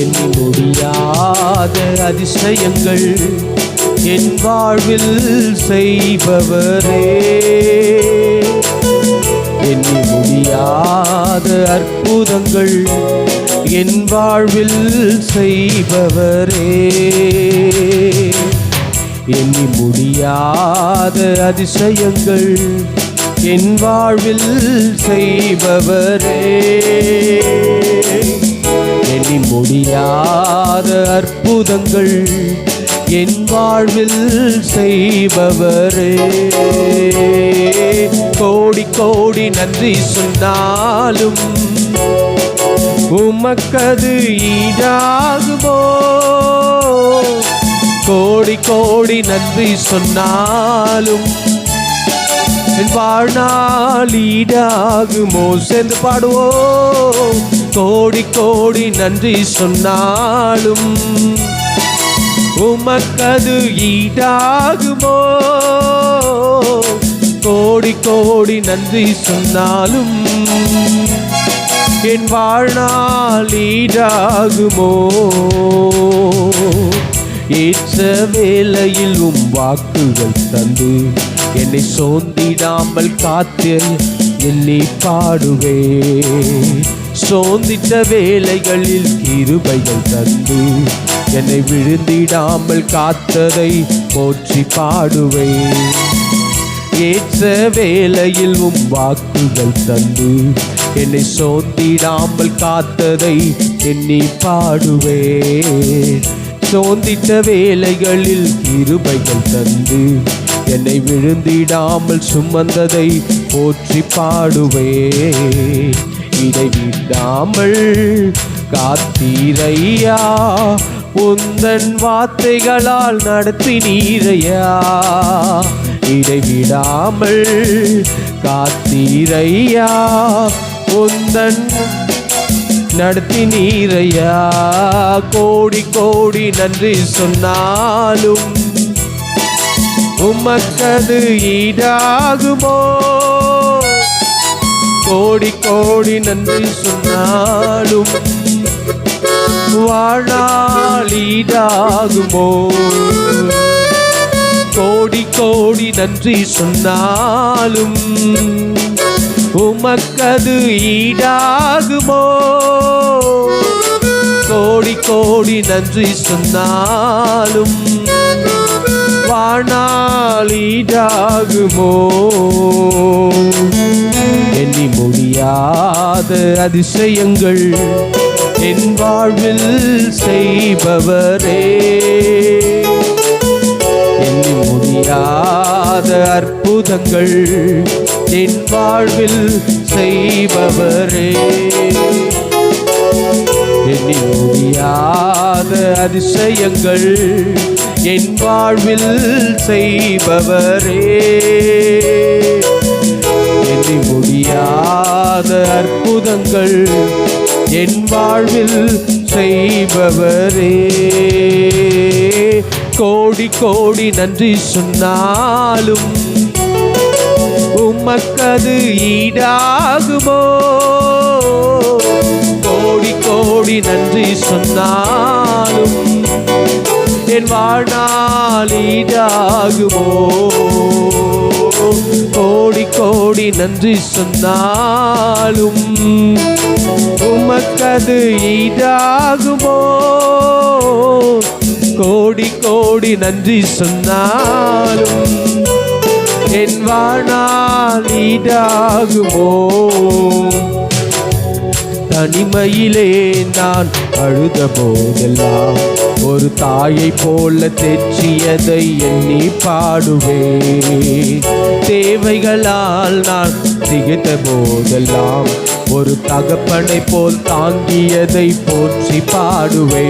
எண்ணி முடியாத அதிசயங்கள் என் வாழ்வில் செய்பவரே, எண்ணி முடியாத அற்புதங்கள் என் வாழ்வில் செய்பவரே, எண்ணி முடியாத அதிசயங்கள் என் வாழ்வில் செய்பவரே, எண்ணி முடியாத அற்புதங்கள் என் வாழ்வில் செய்பவரே. கோடி கோடி நன்றி சொன்னாலும் உமக்கது ஈடாகுமோ, கோடி கோடி நன்றி சொன்னாலும் என் வாழ்நாள் ஈடாகுமோ. சேர்ந்து பாடுவோம். கோடி கோடி நன்றி சொன்னாலும் உமக்கது ஈடாகுமோ, கோடி கோடி நன்றி சொன்னாலும் என் வாழ்நாள் ஈடாகுமோ. ஏற்ற வேளையில் வாக்குகள் தந்து என்னை சோர்ந்திடாமல் காத்து எண்ணி பாடுவே, சோர்ந்திட்ட வேளைகளில் கிருபைகள் தந்து என்னை விழுந்திடாமல் காத்ததை போற்றி பாடுவே. ஏற்ற வேளையில் வாக்குகள் தந்து என்னை சோர்ந்திடாமல் காத்ததை எண்ணி பாடுவே, சோர்ந்திட்ட வேளைகளில் கிருபைகள் தந்து என்னை விழுந்திடாமல் சுமந்ததை போற்றி பாடுவே. இதை விடாமல் காத்தீரையா, உந்தன் வார்த்தைகளால் நடத்தினீரையா, இதை விடாமல் காத்தீரையா, உந்தன் நடத்தினீரையா. கோடி கோடி நன்றி சொன்னாலும் உமக்கது ஈடாகுமோ, கோடி கோடி நன்றி சொன்னாலும் வாழ்நாள் ஈடாகுமோ, கோடி கோடி நன்றி சொன்னாலும் உமக்கது ஈடாகுமோ, கோடி கோடி நன்றி சொன்னாலும் வாழ்நாள் ஈடாகுமோ. எண்ணி முடியாத அதிசயங்கள் என் வாழ்வில் செய்பவரே, எண்ணி முடியாத அற்புதங்கள் என் வாழ்வில் செய்பவரே, எண்ணி முடியாத அதிசயங்கள் என் வாழ்வில் செய்பவரே, எண்ணி முடியாத அற்புதங்கள் என் வாழ்வில் செய்பவரே. கோடி கோடி நன்றி சொன்னாலும் உமக்கது ஈடாகுமோ, கோடி கோடி நன்றி சொன்னாலும் என் வாழ்நாள் ஈடாகுமோ, கோடி கோடி நன்றி சொன்னாலும் உமக்கது ஈடாகுமோ, கோடி கோடி நன்றி சொன்னாலும் என் வாழ்நாள் ஈடாகுமோ. தனிமையிலே நான் அழுத போதெல்லாம் ஒரு தாயை போல தேற்றியதை எண்ணி பாடுவே, தேவைகளால் நான் திகைத்த போதெல்லாம் ஒரு தகப்பனை போல் தாங்கியதை போற்றி பாடுவே.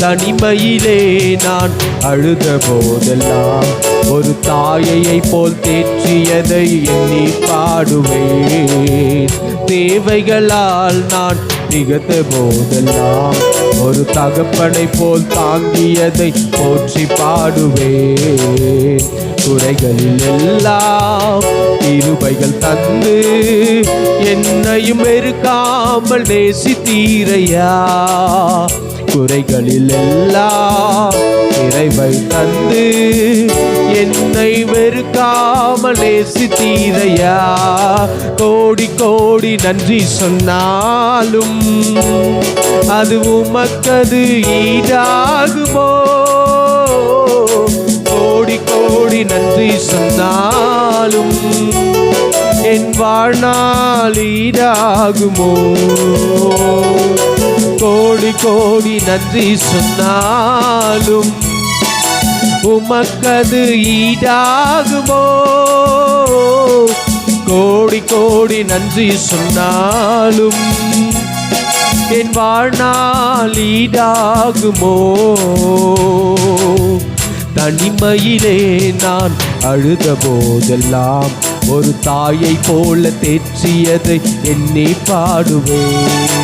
தனிமையிலே நான் அழுத போதெல்லாம் ஒரு தாயை போல் தேற்றியதை எண்ணி பாடுவே, தேவைகளால் நான் திகத்த போதெல்லாம் ஒரு தகப்பனை போல் தாங்கியதை போற்றி பாடுவேன். குறைகளில் எல்லாம் கிருபைகள் தந்து என்னையும் வெறுக்காமல் நேசித்தீரையா. குறைகளில் எல்லாம் நிறைவை தந்து என்னை வெறுக்காமல் நேசித்தீரையா. கோடி கோடி நன்றி சொன்னாலும் அது உமக்கது ஈடாகுமோ. கோடி கோடி நன்றி சொன்னாலும் என் வாழ்நாள் ஈடாகுமோ. கோடி கோடி நன்றி சொன்னாலும் உமக்கது ஈடாகுமோ. கோடி கோடி நன்றி சொன்னாலும் என் வாழ்நாள் ஈடாகுமோ. தனிமையிலே நான் அழுத போதெல்லாம் ஒரு தாயை போல தேற்றியதை எண்ணி பாடுவேன்.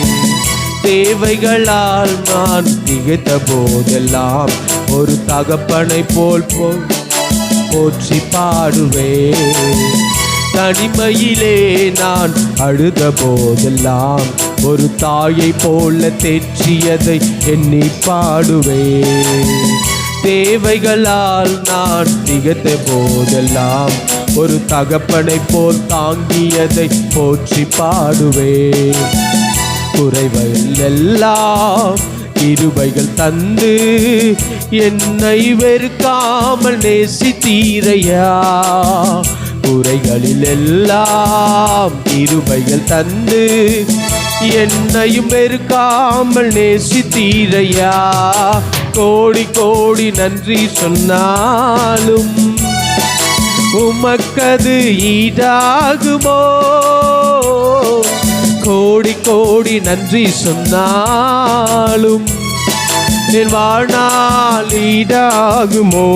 தேவைகளால் நான் திகைத்த போதெல்லாம் ஒரு தகப்பனை போல் போற்றி பாடுவேன். தனிமையிலே நான் அழுத போதெல்லாம் ஒரு தாயை போல தேற்றியதை எண்ணி பாடுவேன். தேவைகளால் நான் திகைத்த போதெல்லாம் ஒரு தகப்பனை போல் தாங்கியதை போற்றி பாடுவேன். குறைவைகள் எல்லாம் கிருபைகள் தந்து என்னை வெறுக்காமல் நேசித்தீரையா. குறைகளில் எல்லாம் கிருபைகள் தந்து என்னையும் வெறுக்காமல் நேசித்தீரையா. கோடி கோடி நன்றி சொன்னாலும் உமக்கது ஈடாகுமோ. கோடி கோடி நன்றி சொன்னாலும் என் வாழ்நாள் ஈடாகுமோ.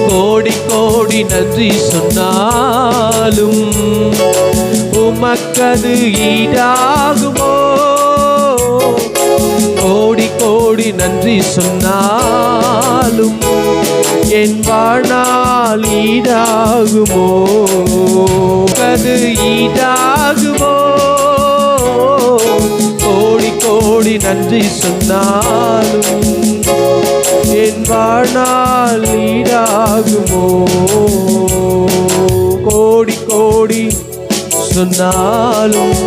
கோடி கோடி நன்றி சொன்னாலும் உமக்கது ஈடாகுமோ. கோடி கோடி நன்றி சொன்னாலும் என் வாழ்நாள் ஈடாகுமோ. அது ஈடாகுமோ. கோடி கோடி நன்றி சொன்னாலும் என் வாழ்நாள் ஈடாகுமோ. கோடி கோடி சொன்னாலும்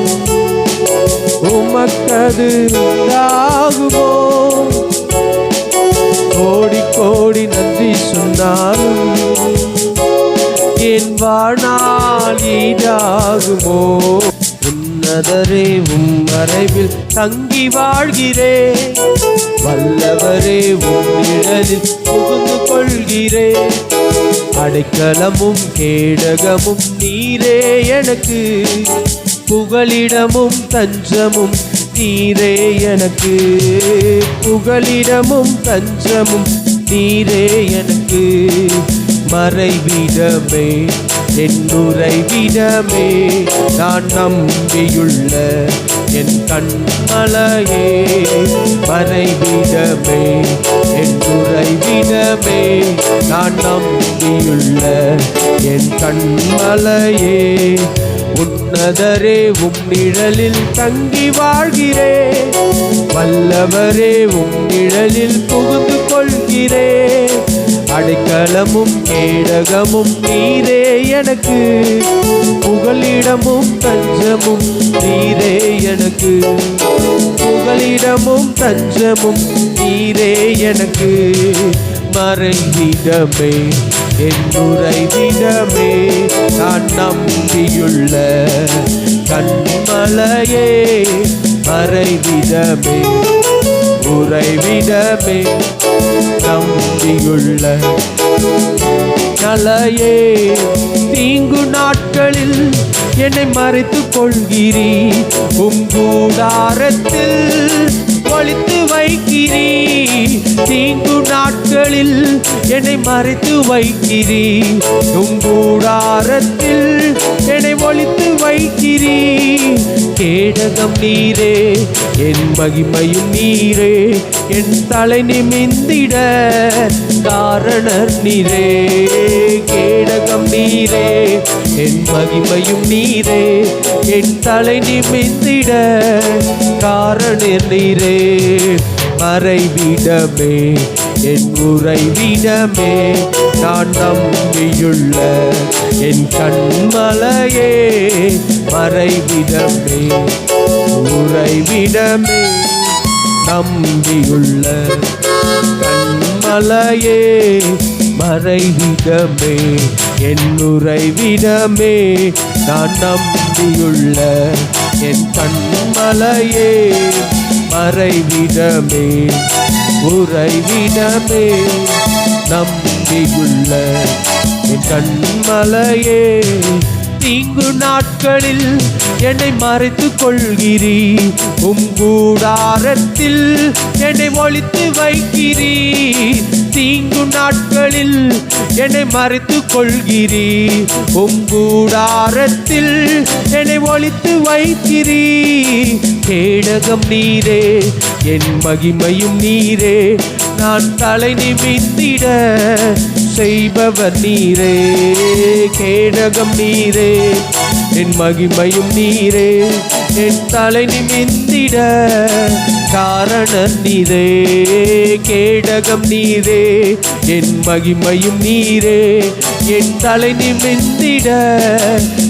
உமக்கது ஈடாகுமோ. கோடி கோடி நன்றி சொன்னாலும் என் வாழ்நாள் ஈடாகுமோ. உன்னதரே மறைவில் தங்கி வாழ்கிறேன். வல்லவரே நிழலில் புகுந்து கொள்கிறேன். அடைக்கலமும் கேடகமும் நீரே எனக்கு. புகலிடமும் தஞ்சமும் நீரே எனக்கு. புகலிடமும் தஞ்சமும் நீரே எனக்கு. மறைவிடமே என்னுறைவிடமே நான் நம்பியுள்ள என் கண்மலையே. மறைவிடமே என்னுறைவிடமே நான் நம்பியுள்ள என் கண்மலையே. உன்னதரே நிழலில் தங்கி வாழ்கிறேன். வல்லவரே நிழலில் புகுந்து கொள்கிறேன். அடைக்கலமும் கேடகமும் நீரே எனக்கு. புகலிடமும் தஞ்சமும் நீரே எனக்கு. புகலிடமும் தஞ்சமும் நீரே எனக்கு. மறைவிடமே என்னுறைவிடமே நான் நம்பியுள்ள கண்மலையே. மறைவிடமே உறைவிடமே நம்பியுள்ள கலையே. தீங்கு நாட்களில் என்னை மறைத்துக் கொள்கிறீர். கூடாரத்தில் ஒளித்து வைக்கிறீ. தீங்கு நாட்களில் என்னை மறைத்து வைக்கிறீ. உம் கூடாரத்தில் என்னை ஒளித்து வைக்கிறீ. கேடகம் நீரே, என் மகிமையும் நீரே, என் தலை நிமிந்திட காரணர் நீரே. கேடகம் நீரே, என் மகிமையும் நீரே, என் தலை நிமிந்திட காரணர் நீரே. மறைவிடமே, என் உறைவிடமே, நான் நம்பியுள்ள என் கண்மலையே. மறைவிடமே, உறைவிடமே, நம்பியுள்ள கண்மலையே. மறைவிடமே, என் உறைவிடமே, நான் நம்பியுள்ள என் கண்மலையே. மறைவிடமே, உறைவிடமே, நம்பியுள்ள என் கண்மலையே. தீங்கு நாட்களில் என்னை மறைத்துக் கொள்கிறீ. உம் கூடாரத்தில் என்னை ஒளித்து வைக்கிறீ. தீங்கு நாட்களில் என்னை மறைத்துக் கொள்கிறீ. உம் கூடாரத்தில் என்னை ஒளித்து வைக்கிறீ. கேடகம் நீரே, என் மகிமையும் நீரே, நான் தலை நிமித்திட செய்பவர் நீரே. கேடகம் நீரே, என் மகிமையும் நீரே, என் தலை நிமித்திட காரணர் நீரே. கேடகம் நீரே, என் மகிமையும் நீரே, என் தலை நிமித்திட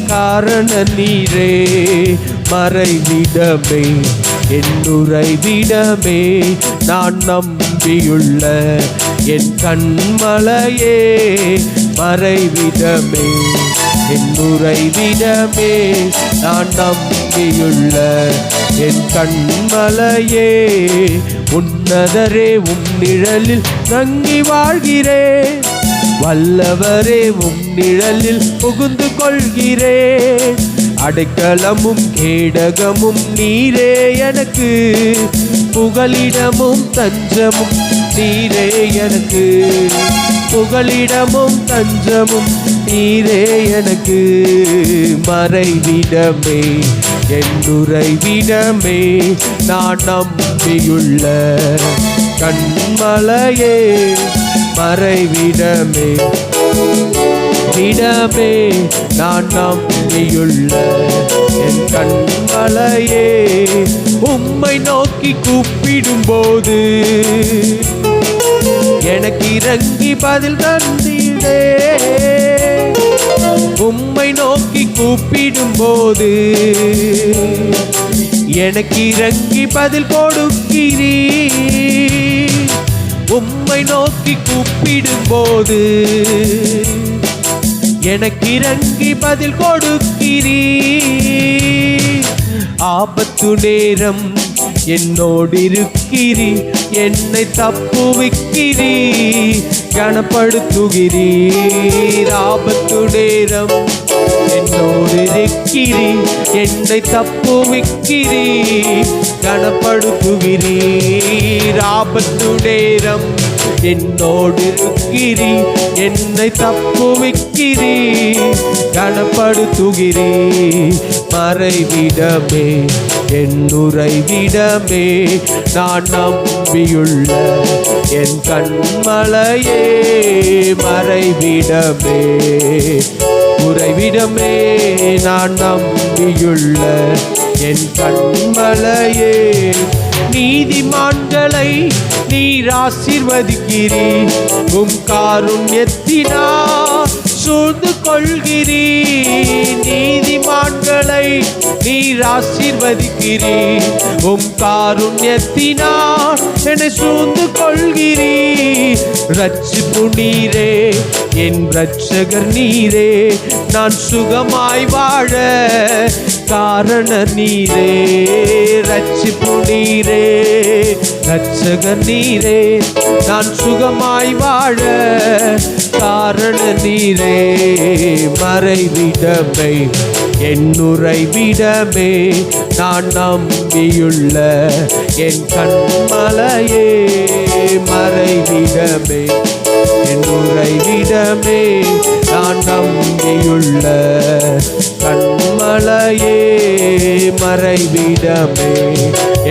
காரணர் நீரே. மறைவிடமே, என் உறைவிடமே, நான் நம்பியுள்ள என் கண்மலையே. மறைவிடமே, என் உறைவிடமே, நான் நம்பியுள்ள என் கண்மலையே. உன்னதரே, உம் நிழலில் தங்கி வாழ்கிறேன். வல்லவரே, உம் நிழலில் புகுந்து கொள்கிறேன். அடைக்கலமும் கேடகமும் நீரே எனக்கு. புகலிடமும் தஞ்சமும் நீரே எனக்கு. புகலிடமும் தஞ்சமும் நீரே எனக்கு. மறைவிடமே, என் உறைவிடமே, நான் நம்பியுள்ள கண்மலையே. மறைவிடமே, விடமே, நான் நம்பியுள்ள என் கண்மலையே. உம்மை நோக்கி கூப்பிடும் போது எனக்கு இறங்கி பதில் தந்தீரே. உம்மை நோக்கி கூப்பிடும் போது எனக்கு இறங்கி பதில் கொடுக்கிறீ. உம்மை நோக்கி கூப்பிடும் போது எனக்கு இறங்கி பதில் கொடுக்கிறீ. ஆபத்து நேரம் என்னோடு இருக்கிறீ. என்னை தப்புவிக்கிறீ, கனப்படுத்துகிறீர். ஆபத்து நேரம் என்னோடு இருக்கிறீ. என்னை தப்புவிக்கிறீ, கனப்படுத்துகிறீர். ஆபத்து நேரம் என்னோடு இருக்கிறீ. என்னை தப்புவிக்கிறீ, கனப்படுத்துகிறீ. மறைவிடமே, என் உறைவிடமே, நான் நம்பியுள்ள என் கண்மலையே. மறைவிடமே, உறைவிடமே, நான் நம்பியுள்ள என் கண்மலையே. நீதிமான்களை நீர் ஆசீர்வதிக்கிறீர். உம் காருண்யத்தினால் சூழ்ந்து கொள்கிறீர். நீதிமான்களை நீர் ஆசீர்வதிக்கிறீர். உம் காருண்யத்தினால் என்னை சூழ்ந்து கொள்கிறீர். ரட்சிப்பு நீரே, என் இரட்சகர் நீரே, நான் சுகமாய் வாழ காரண நீரே, ரட்சிப்பு நீரே, ரட்சகர் நீரே, நான் சுகமாய் வாழ காரண நீரே. மறைவிடமே என் உறைவிடமே, நான் நம்பியுள்ள என் கண்மலையே. மறைவிடமே என் உறைவிடமே, நான் நம்பியுள்ள கண்மலையே. மறைவிடமே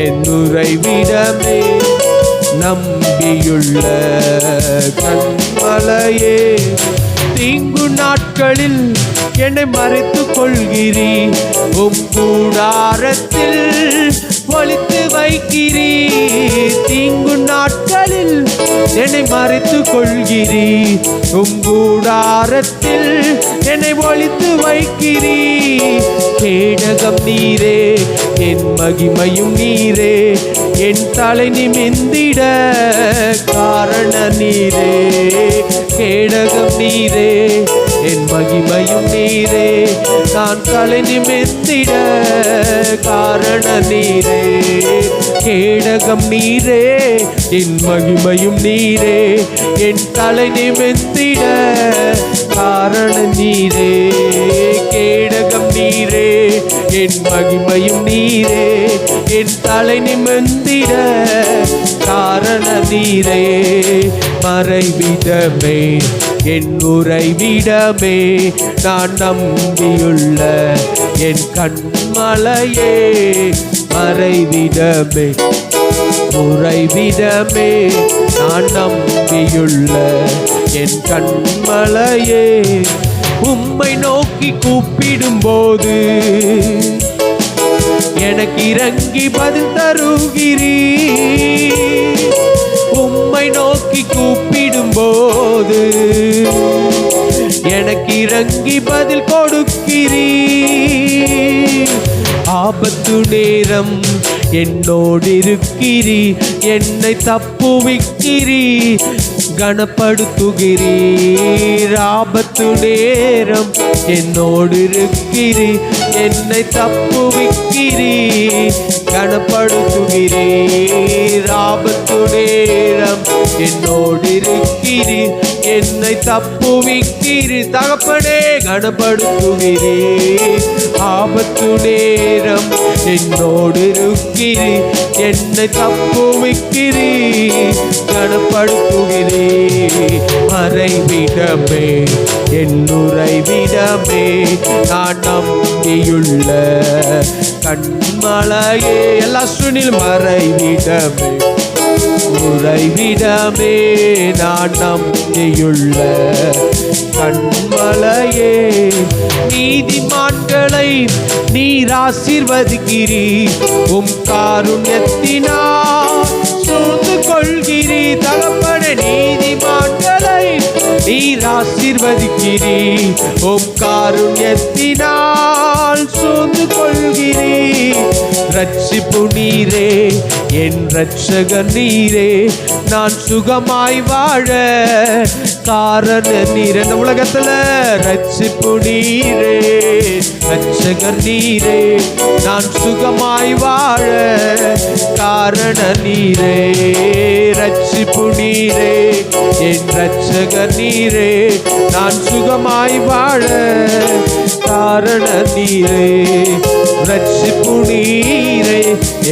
என் உறைவிடமே, நம்பியுள்ள கண்மலையே. தீங்கு நாட்களில் என்னை மறைத்துக் கொள்கிறீர், உம் கூடாரத்தில் ஒளித்து வைக்கிறீர். தீங்கு நாட்களில் என்னை மறைத்துக் கொள்கிறீர், உம் கூடாரத்தில் என்னை ஒளித்து வைக்கிறீர். கேடகம் நீரே, என் மகிமையும் நீரே, என் தலை நிமிர்ந்திட காரண நீரே. கேடகம் நீரே, என் மகிமையும் நீரே, நான் தலை நிமிர்ந்திட காரண நீரே. கேடகம் நீரே, என் மகிமையும் நீரே, என் தலை நிமிர்ந்திட காரண நீரே. கேடகம் நீரே, என் மகிமையும் நீரே, என் தலை நிமிர்ந்திட காரண நீரே. மறைவிடமே என் உறைவிடமே, நான் நம்பியுள்ள என் கண்மலையே. மறைவிடமே உறைவிடமே, நான் நம்பியுள்ள என் கண்மலையே. உம்மை நோக்கி கூப்பிடும்போது எனக்கு இறங்கி பதில் தருகிறீர். உம்மை நோக்கி கூப்பிடும்போது எனக்கு இறங்கி பதில் கொடுக்கிறீர். ஆபத்து நேரம் என்னோடு இருக்கிறீர், என்னை தப்புவிக்கிறீர், கனப்படுத்துகிறீர். ஆபத்து நேரம் என்னோடு இருக்கிறீர், என்னை தப்புவிக்கிறீர், கனப்படுத்துகிறீர். ஆபத்து நேரம் என்னோடு இருக்கிறீர், என்னை தப்புவிக்கிறீர். தகப்பனே கனப்படுத்துகிறீர். ஆபத்து நேரம் என்னோடு இருக்கிறீர், என்னை தப்புவிக்கிறீர், கனப்படுத்துகிறீர். மறைவிடமே என் உறைவிடமே, நான் நம்பியுள்ள கண்மலையே. எல்லா சுனில் மறைவிடமே உறைவிடமே, நான் நம்பியுள்ள கண்மலையே. நீதிமான்களை நீர் ஆசீர்வதிக்கிறீர், உம் காருண்யத்தினால் சூழ்ந்து கொள்கிறீர். தகப்பனே நீதிமான்களை நீர் ஆசீர்வதிக்கிறீர், உம் காருண்யத்தினால் சூழ்ந்து கொள்கிறீர். ரட்சிப்பு நீரே, என் ரட்சகர் நீரே, நான் சுகமாய் வாழ காரண நீர். இந்த உலகத்துல ரட்சிப்பு நீரே, ரட்சகர் நீரே, நான் சுகமாய் வாழ காரண நீரே. ரட்சிப்பு நீரே, என் ரட்சகர் நீரே, நான் சுகமாய் வாழ காரண நீரே. ரட்சிப்பு நீரே,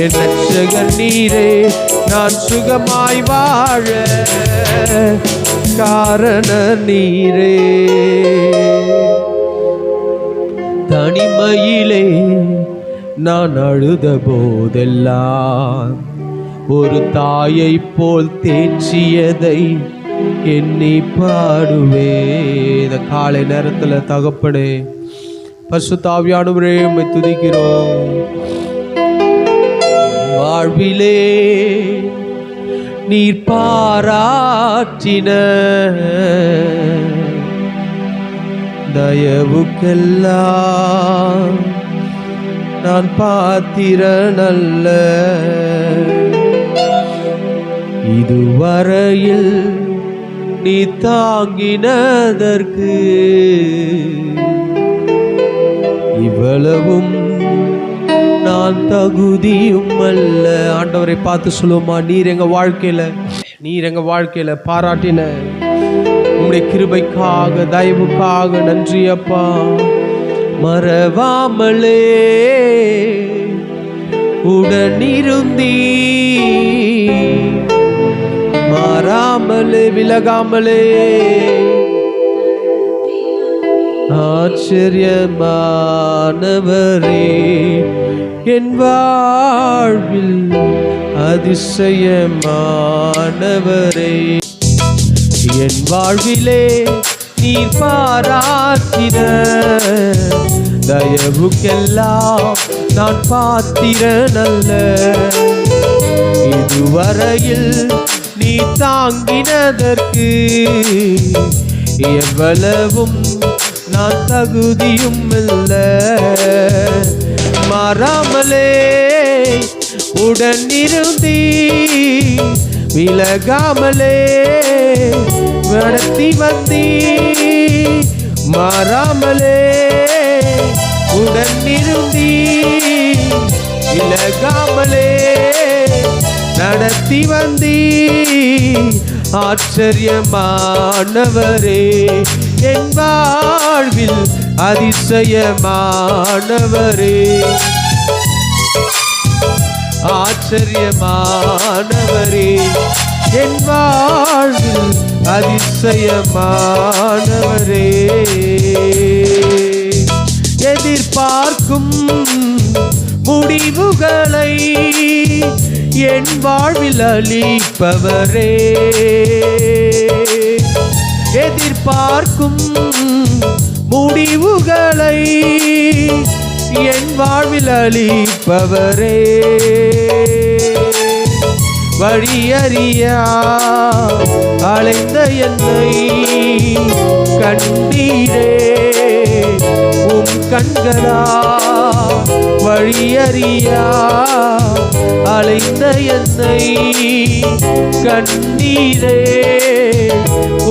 என் ரட்சகர் நீரே, நான் சுகமாய் வாழ காரண நீரே. தனிமையிலே நான் அழுத போதெல்லாம் ஒரு தாயை போல் தேற்றியதை எண்ணி பாடுவே. இந்த காலை நேரத்துல தகப்பனே பரிசுத்த ஆவியானவரே உம்மை துதிக்கிறோம். வாழ்விலே நீர் பாராட்டின தயவுக்கெல்லாம் நான் பாத்திரனல்ல. இதுவரையில் நீ தாங்கினதற்கு இவ்வளவும் நான் தகுதியும் அல்ல. ஆண்டவரை பார்த்து சொல்லுவோமா, நீர் எங்க வாழ்க்கையில பாராட்டின உம்முடைய கிருபைக்காக தயவுக்காக நன்றி அப்பா. மறவாமலே உடனிருந்தீ, மாறாமலே விலகாமலே ஆச்சரியமானவரே, என் வாழ்வில் அதிசயமானவரே. என் வாழ்விலே நீர் பாராட்டின தயவுக்கெல்லாம் நான் பாத்திரனல்ல. இதுவரையில் நீ தாங்கினதற்கு எவ்வளவும் நான் தகுதியும் இல்ல. மாறாமலே உடனிருந்தீ, விலகாமலே நடத்தி வந்தீ. மாறாமலே உடனிருந்தீ, விலகாமலே நடத்தி வந்தீ. ஆச்சரியமானவரே, என் வாழ்வில் அதிசயமானவரே. ஆச்சரியமானவரே, என் வாழ்வில் அதிசயமானவரே. எதிர்பார்க்கும் முடிவுகளை என் வாழ்வில் அளிப்பவரே. எதிர்பார்க்கும் முடிவுகளை என் வாழ்வில் அளிப்பவரே. வழியறியா அலைந்த என்னை கண்டீரே, உம் கண்களா. வழியறியா அலைந்த என்னை கண்டீரே,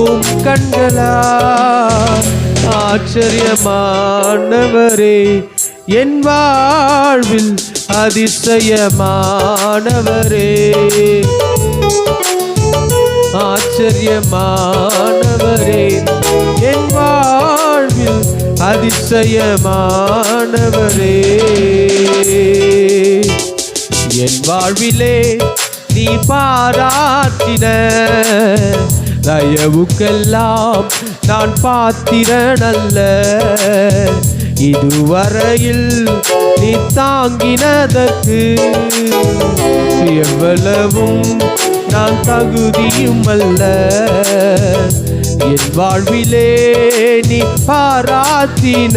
உம் கண்களா. ஆச்சரியமானவரே, என் வாழ்வில் அதிசயமானவரே. ஆச்சரியமானவரே, என் வாழ்வில் அதிசயமானவரே. என் வாழ்விலே நீ பாராட்டின தயவுக்கெல்லாம் நான் பாத்திரனல்ல. இதுவரையில் நீ தாங்கினதற்கு எவ்வளவும் நான் தகுதியும் அல்ல. என் வாழ்விலே நீ பாராட்டின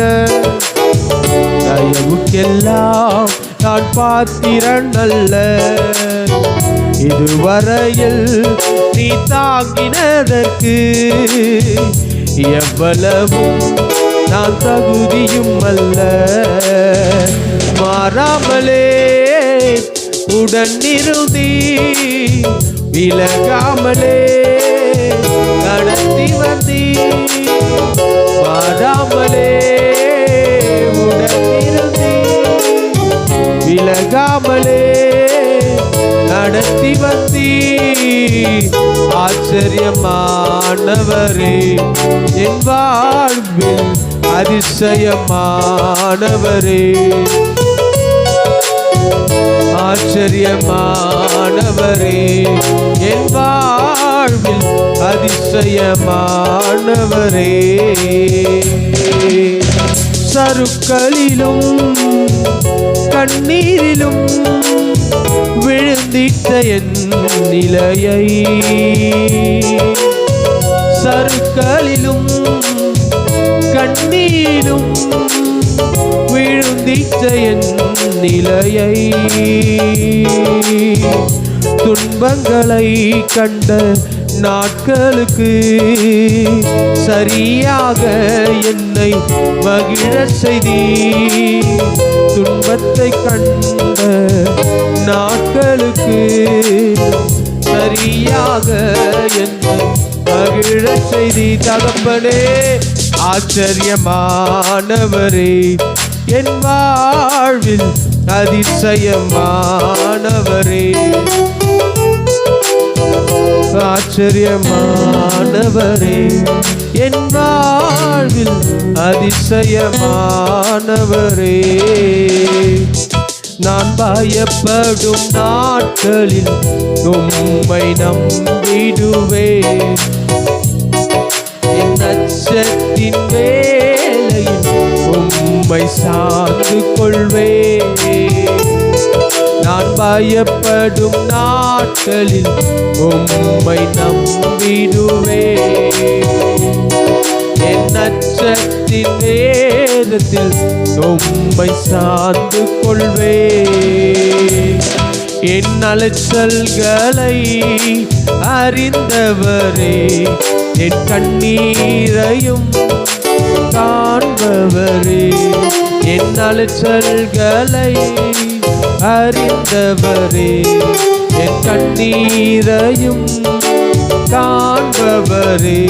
தயவுக்கெல்லாம் நான் பாத்திரனல்ல. இதுவரையில் நீ தாங்கினதற்கு எவ்வளவும் நான் தகுதியும் அல்ல. மாறாமலே உடனிருந்தீ, விலகாமலே நடத்தி வந்தீ. மாறாமலே உடனிருந்தீ, விலகாமலே நடத்தி வந்தீ. ஆச்சரியமானவரே, என் வாழ்வில் அதிசயமானவரே. ஆச்சரியமானவரே, என் வாழ்வில் அதிசயமானவரே. சருக்களிலும் கண்ணீரிலும் விழுந்திட்ட என் நிலையை, சருக்களிலும் கண்ணீரிலும் விழுந்திட்ட என் நிலையை. துன்பங்களை கண்ட நாட்களுக்கு சரியாக என்னை மகிழ செய்தி. துன்பத்தை கண்ட நாட்களுக்கு சரியாக என்னை மகிழ செய்தி. தகப்பனே, ஆச்சரியமானவரே, என் வாழ்வில் அதிசயமானவரே, ஆச்சரியமானவரே, என் வாழ்வில் அதிசயமானவரே. நான் பயப்படும் நாட்களில் உம்மை நம்பிடுவேன், என் அச்சத்தின் வேளையில் உம்மை சார்ந்து கொள்வேன். நான் பயப்படும் நாட்களில் உம்மை நம்பிடுவேன், என் அச்சத்தின் வேதத்தில் உம்மை சார்ந்து கொள்வேன். என் அலைச்சல்களை அறிந்தவரே, என் கண்ணீரையும் காண்பவரே, என் அலைச்சல்களை அறிந்தவரே, என் கண்ணீரையும் காண்பவரே,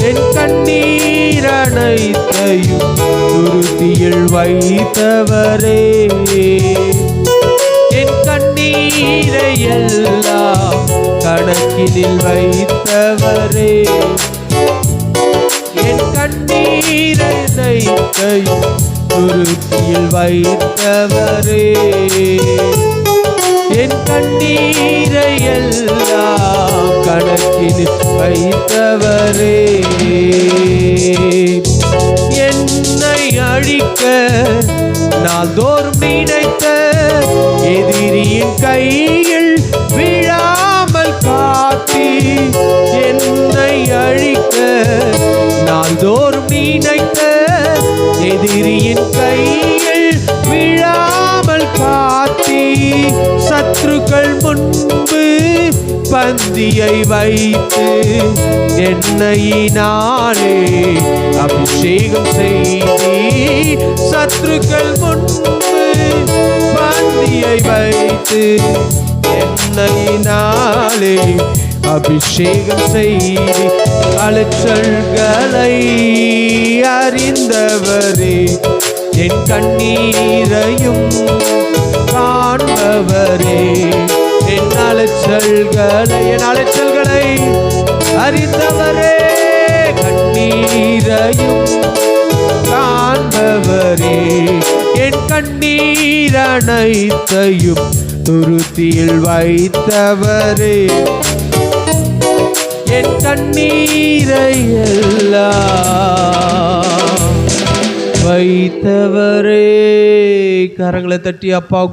என் கண்ணீர் அனைத்தையும் துருத்தியில் வைத்தவரே, என் கண்ணீரை எல்லாம் கணக்கினில் வைத்தவரே, என் கண்ணீரை அனைத்தையும் துருத்தியில் வைத்தவரே, என் கண்ணீரை எல்லாம் கணக்கில் வைத்தவரே. என்னை அழிக்க நாள்தோறும் நினைத்த எதிரியின் கையில் விழாமல் காத்தி, என்னை அழிக்க நாள்தோறும் நினைத்த எதிரியின் கையில் விழாமல் காத்தி, சத்துருக்கள் முன்பு பந்தியை வைத்து எண்ணெயினாலே அபிஷேகம் செய்தி, சத்துருக்கள் முன்பு பந்தியை வைத்து எண்ணெயினாலே அபிஷேகம் செய்தி, அலைச்சல்களை அறிந்தவரே, என் கண்ணீரையும் காண்பவரே, என் அலைச்சல்களை அறிந்தவரே, கண்ணீரையும் காண்பவரே, என் கண்ணீர் அனைத்தையும் துருத்தியில் வைத்தவரே, என் கண்ணீரை எல்லாம் வைத்தவரே. கரங்களை தட்டி அப்பாவுக்கு